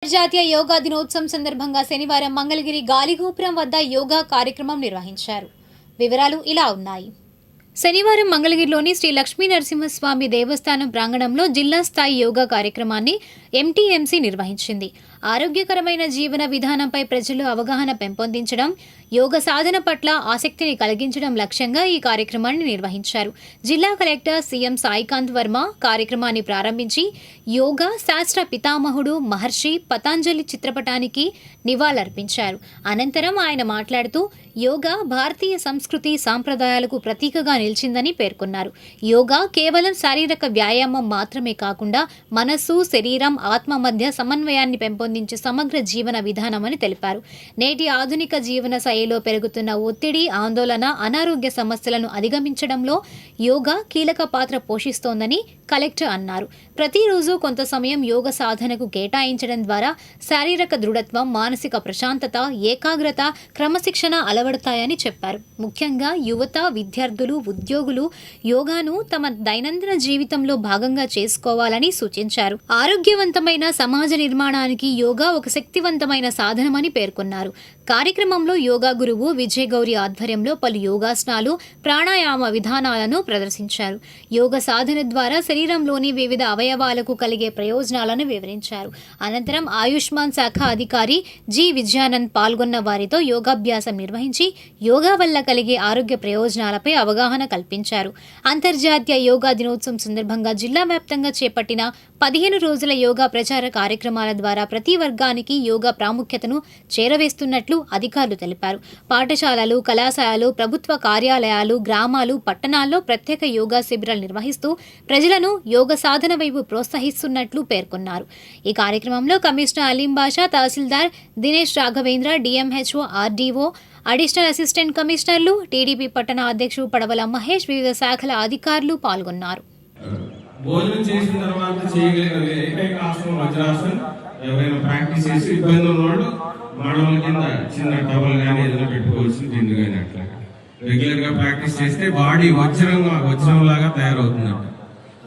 అంతర్జాతీయ యోగా దినోత్సవం సందర్భంగా శనివారం మంగళగిరి గాలిగోపురం వద్ద యోగా కార్యక్రమం నిర్వహించారు. వివరాలు ఇలా ఉన్నాయి. శనివారం మంగళగిరిలోని శ్రీ లక్ష్మీ నరసింహస్వామి దేవస్థానం ప్రాంగణంలో జిల్లా స్థాయి యోగా కార్యక్రమాన్ని ఎంటీఎంసీ నిర్వహించింది. ఆరోగ్యకరమైన జీవన విధానంపై ప్రజల్లో అవగాహన పెంపొందించడం, యోగ సాధన పట్ల ఆసక్తిని కలిగించడం లక్ష్యంగా ఈ కార్యక్రమాన్ని నిర్వహించారు. జిల్లా కలెక్టర్ సీఎం సాయికాంత్ వర్మ కార్యక్రమాన్ని ప్రారంభించి యోగా శాస్త్ర పితామహుడు మహర్షి పతాంజలి చిత్రపటానికి నివాళులర్పించారు. అనంతరం ఆయన మాట్లాడుతూ యోగా భారతీయ సంస్కృతి సాంప్రదాయాలకు ప్రతీకగా నిలిచిందని పేర్కొన్నారు. యోగా కేవలం శారీరక వ్యాయామం మాత్రమే కాకుండా మనస్సు, శరీరం, ఆత్మ మధ్య సమన్వయాన్ని పెంపొందించే సమగ్ర జీవన విధానమని తెలిపారు. నేటి ఆధునిక జీవన శైలిలో పెరుగుతున్న ఒత్తిడి, ఆందోళన, అనారోగ్య సమస్యలను అధిగమించడంలో యోగా కీలక పాత్ర పోషిస్తోందని కలెక్టర్ అన్నారు. ప్రతిరోజు కొంత సమయం యోగ సాధనకు కేటాయించడం ద్వారా శారీరక దృఢత్వం, మానసిక ప్రశాంతత, ఏకాగ్రత, క్రమశిక్షణ అలవడతాయని చెప్పారు. ముఖ్యంగా యువత, విద్యార్థులు, ఉద్యోగులు యోగాను తమ దైనందిన జీవితంలో భాగంగా చేసుకోవాలని సూచించారు. ఆరోగ్యవంతమైన సమాజ నిర్మాణానికి యోగా ఒక శక్తివంతమైన సాధనమని పేర్కొన్నారు. కార్యక్రమంలో యోగా గురువు విజయ్ గౌరి ఆధ్వర్యంలో పలు యోగాసనాలు, ప్రాణాయామ విధానాలను ప్రదర్శించారు. యోగ సాధన ద్వారా శరీరంలోని వివిధ అవయవాలకు కలిగే ప్రయోజనాలను వివరించారు. అనంతరం ఆయుష్మాన్ శాఖ అధికారి జి విజయానంద్ పాల్గొన్న వారితో యోగాభ్యాసం నిర్వహించి యోగా వల్ల కలిగే ఆరోగ్య ప్రయోజనాలపై అవగాహన కల్పించారు. అంతర్జాతీయ యోగా దినోత్సవం సందర్భంగా జిల్లా వ్యాప్తంగా చేపట్టిన 15 రోజుల యోగా ప్రచార కార్యక్రమాల ద్వారా ప్రతి వర్గానికి యోగా ప్రాముఖ్యతను చేరవేస్తున్నట్లు అధికారులు తెలిపారు. పాఠశాలలు, కళాశాలలు, ప్రభుత్వ కార్యాలయాలు, గ్రామాలు, పట్టణాల్లో ప్రత్యేక యోగా శిబిరాలు నిర్వహిస్తూ ప్రజలను యోగ సాధన వైపు ప్రోత్సహిస్తున్నట్లు పేర్కొన్నారు. ఈ కార్యక్రమంలో commissioner Aleem Basha, tahsildar Dinesh Raghavendra, DMHO, RDO, additional assistant కమిషనర్లు, టీడీపీ పట్టణ అధ్యక్షుడు పడవల మహేష్, వివిధ శాఖల అధికారులు పాల్గొన్నారు. భోజనం చేసిన తర్వాత చేయగలిగిన ఏకైక ఆసనం వజ్రాసనం. ఎవరైనా ప్రాక్టీస్ చేసి ఇబ్బంది ఉన్నవాళ్ళు మడమల కింద చిన్న టవల్ కానీ ఏదైనా పెట్టుకోవాల్సిన దిండు కానీ అట్లా రెగ్యులర్ గా ప్రాక్టీస్ చేస్తే బాడీ వజ్రం లాగా తయారవుతుందంట.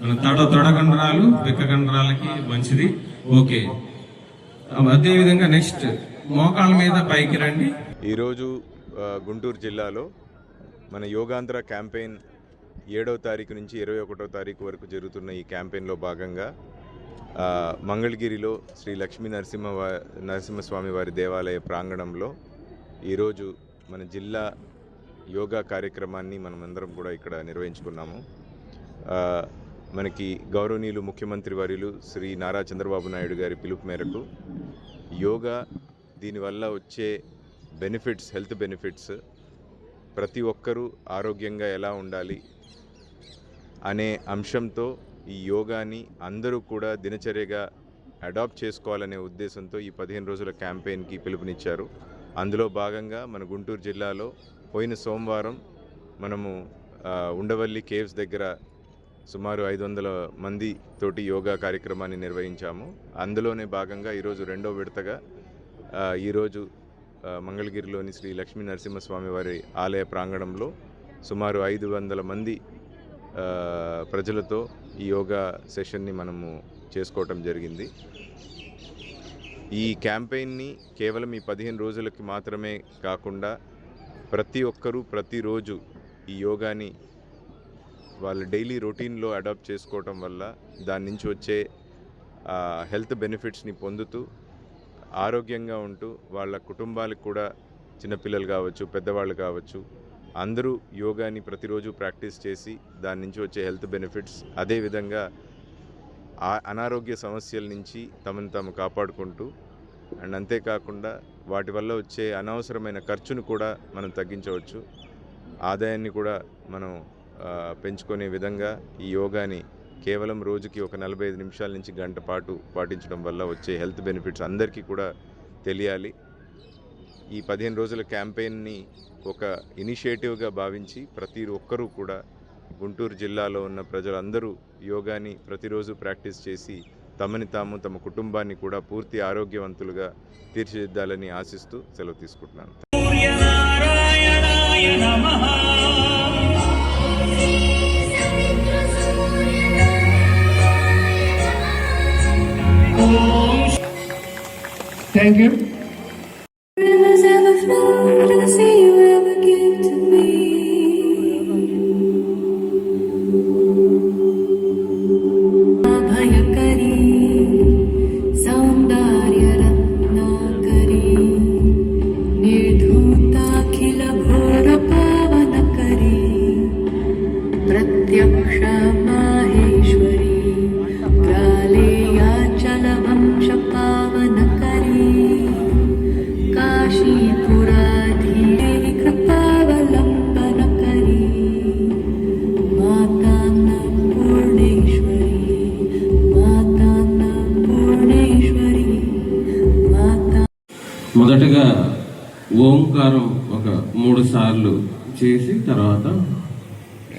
మన తొడ కండరాలు, పిక్క కండరాలకి మంచిది. ఓకే, అదే విధంగా నెక్స్ట్ మోకాళ్ళ మీద పైకి రండి. ఈరోజు గుంటూరు జిల్లాలో మన యోగాంధ్ర క్యాంపెయిన్ 7వ తారీఖు నుంచి 21వ తారీఖు వరకు జరుగుతున్న ఈ క్యాంపెయిన్లో భాగంగా మంగళగిరిలో శ్రీ లక్ష్మీ నరసింహస్వామి వారి దేవాలయ ప్రాంగణంలో ఈరోజు మన జిల్లా యోగా కార్యక్రమాన్ని మనమందరం కూడా ఇక్కడ నిర్వహించుకున్నాము. మనకి గౌరవనీయులు ముఖ్యమంత్రి వర్యులు శ్రీ నారా చంద్రబాబు నాయుడు గారి పిలుపు మేరకు యోగా, దీనివల్ల వచ్చే బెనిఫిట్స్, హెల్త్ బెనిఫిట్స్, ప్రతి ఒక్కరూ ఆరోగ్యంగా ఎలా ఉండాలి అనే అంశంతో ఈ యోగాని అందరూ కూడా దినచర్యగా అడాప్ట్ చేసుకోవాలనే ఉద్దేశంతో ఈ 15 రోజుల క్యాంపెయిన్కి పిలుపునిచ్చారు. అందులో భాగంగా మన గుంటూరు జిల్లాలో పోయిన సోమవారం మనము ఉండవల్లి కేవ్స్ దగ్గర సుమారు 500 మంది తోటి యోగా కార్యక్రమాన్ని నిర్వహించాము. అందులోనే భాగంగా ఈరోజు 2వ విడతగా ఈరోజు మంగళగిరిలోని శ్రీ లక్ష్మీ నరసింహస్వామి వారి ఆలయ ప్రాంగణంలో సుమారు 500 మంది ప్రజలతో ఈ యోగా సెషన్ని మనము చేసుకోవటం జరిగింది. ఈ క్యాంపెయిన్ని కేవలం ఈ 15 రోజులకి మాత్రమే కాకుండా ప్రతి ఒక్కరూ ప్రతిరోజు ఈ యోగాని వాళ్ళ డైలీ రొటీన్లో అడాప్ట్ చేసుకోవటం వల్ల దాని నుంచి వచ్చే హెల్త్ బెనిఫిట్స్ని పొందుతూ ఆరోగ్యంగా ఉంటూ వాళ్ళ కుటుంబాలకు కూడా, చిన్నపిల్లలు కావచ్చు, పెద్దవాళ్ళు కావచ్చు, అందరూ యోగాని ప్రతిరోజు ప్రాక్టీస్ చేసి దాని నుంచి వచ్చే హెల్త్ బెనిఫిట్స్, అదేవిధంగా అనారోగ్య సమస్యల నుంచి తమను తాము కాపాడుకుంటూ అండ్ అంతేకాకుండా వాటి వల్ల వచ్చే అనవసరమైన ఖర్చును కూడా మనం తగ్గించవచ్చు, ఆదాయాన్ని కూడా మనం పెంచుకునే విధంగా ఈ యోగాని కేవలం రోజుకి ఒక 45 నిమిషాల నుంచి గంట పాటు పాటించడం వల్ల వచ్చే హెల్త్ బెనిఫిట్స్ అందరికీ కూడా తెలియాలి. ఈ 15 రోజుల క్యాంపెయిన్ని ఒక ఇనిషియేటివ్గా భావించి ప్రతి ఒక్కరూ కూడా గుంటూరు జిల్లాలో ఉన్న ప్రజలందరూ యోగాని ప్రతిరోజు ప్రాక్టీస్ చేసి తమని తాము, తమ కుటుంబాన్ని కూడా పూర్తి ఆరోగ్యవంతులుగా తీర్చిదిద్దాలని ఆశిస్తూ సెలవు తీసుకుంటున్నాను. Thank you. Rivers ever flow to the sea you ever give to me. Abhayakari, Saundarya Ratnakari, Nirdhutakhila Ghora Pavanakari, Pratyaksha Maheshwari, Praleya Chalavamsha Pavanakari, काशीपुराधीरे कृपावलम्बनकरी माता पूर्णेश्वरी माता మొదటగా ఓంకారం ఒక 3 సార్లు చేసి తర్వాత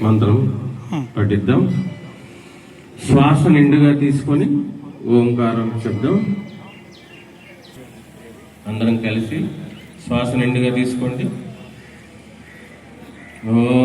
మంత్రం పఠిద్దాం. శ్వాస నిండుగా తీసుకొని ఓంకారం శబ్దం అందరం కలిసి శ్వాస నిండుగా తీసుకోండి. ఓం